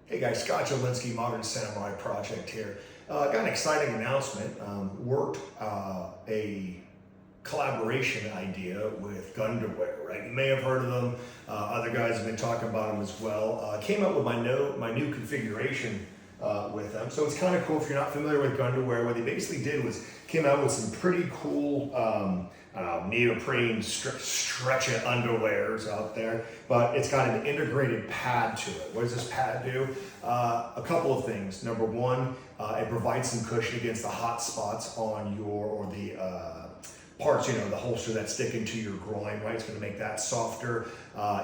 Hey guys, Scott Jolinsky, Modern Samurai Project here. Got an exciting announcement. Worked a collaboration idea with Gunderwear, right? You may have heard of them. Other guys have been talking about them as well. Came up with my new configuration with them. So it's kind of cool if you're not familiar with Gunderwear. What they basically did was came out with some pretty cool neoprene stretchy underwears out there, but it's got an integrated pad to it. What does this pad do? A couple of things. Number one, it provides some cushion against the hot spots on the parts, the holster that's sticking to your groin, right? It's going to make that softer.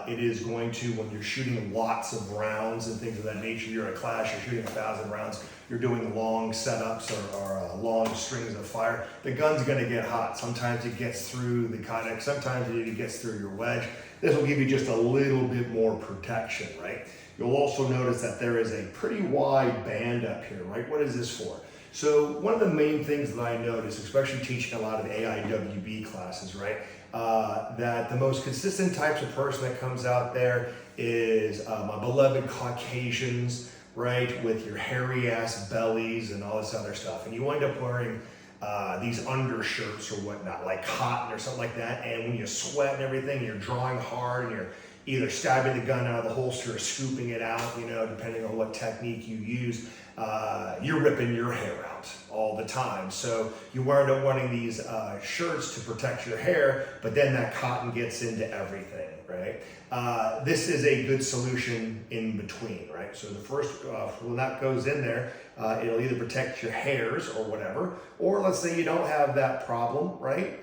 It is going to, when you're shooting lots of rounds and things of that nature, you're at class, you're shooting 1,000 rounds, you're doing long setups or long strings of fire, the gun's going to get hot. Sometimes it gets through the kydex, sometimes it gets through your wedge. This will give you just a little bit more protection, right? You'll also notice that there is a pretty wide band up here, right? What is this for? So one of the main things that I notice, especially teaching a lot of AIWB classes, right, that the most consistent types of person that comes out there is my beloved Caucasians, right, with your hairy ass bellies and all this other stuff. And you wind up wearing these undershirts or whatnot, like cotton or something like that. And when you sweat and everything, you're drawing hard and you're either stabbing the gun out of the holster or scooping it out, depending on what technique you use, you're ripping your hair out all the time. So you wind up wanting these shirts to protect your hair, but then that cotton gets into everything, right? This is a good solution in between, right? So the first, when that goes in there, it'll either protect your hairs or whatever, or let's say you don't have that problem, right?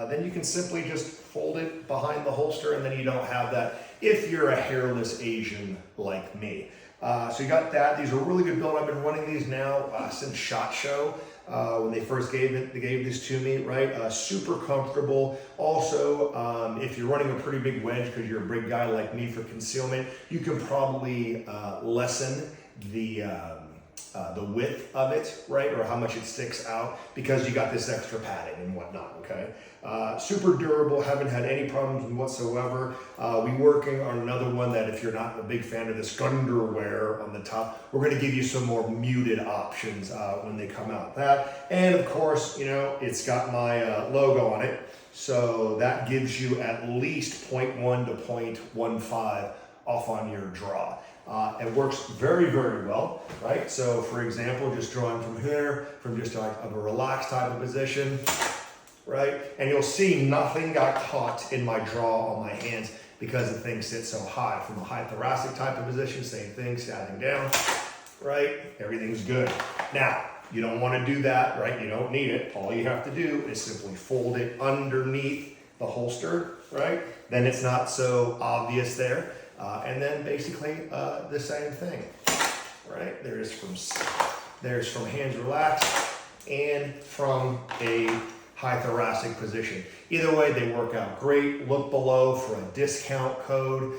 Then you can simply just fold it behind the holster and then you don't have that if you're a hairless Asian like me. So you got that. These are really good build. I've been running these now since SHOT Show when they first gave this to me, right? Super comfortable. Also, if you're running a pretty big wedge because you're a big guy like me for concealment, you can probably lessen the width of it, right? Or how much it sticks out because you got this extra padding and whatnot, okay? Super durable, haven't had any problems whatsoever. We're working on another one that if you're not a big fan of this Gunderwear on the top, we're gonna give you some more muted options when they come out. That, and of course, it's got my logo on it. So that gives you at least 0.1 to 0.15 off on your draw. It works very, very well, right? So for example, just drawing from here, from just like a relaxed type of position, right? And you'll see nothing got caught in my draw on my hands because the thing sits so high. From a high thoracic type of position, same thing, standing down, right? Everything's good. Now, you don't want to do that, right? You don't need it. All you have to do is simply fold it underneath the holster, right? Then it's not so obvious there. And then basically the same thing, right? There's from hands relaxed and from a high thoracic position. Either way, they work out great. Look below for a discount code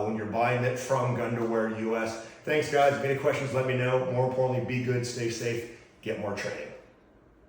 when you're buying it from Gunderwear US. Thanks guys, if any questions, let me know. More importantly, be good, stay safe, get more training.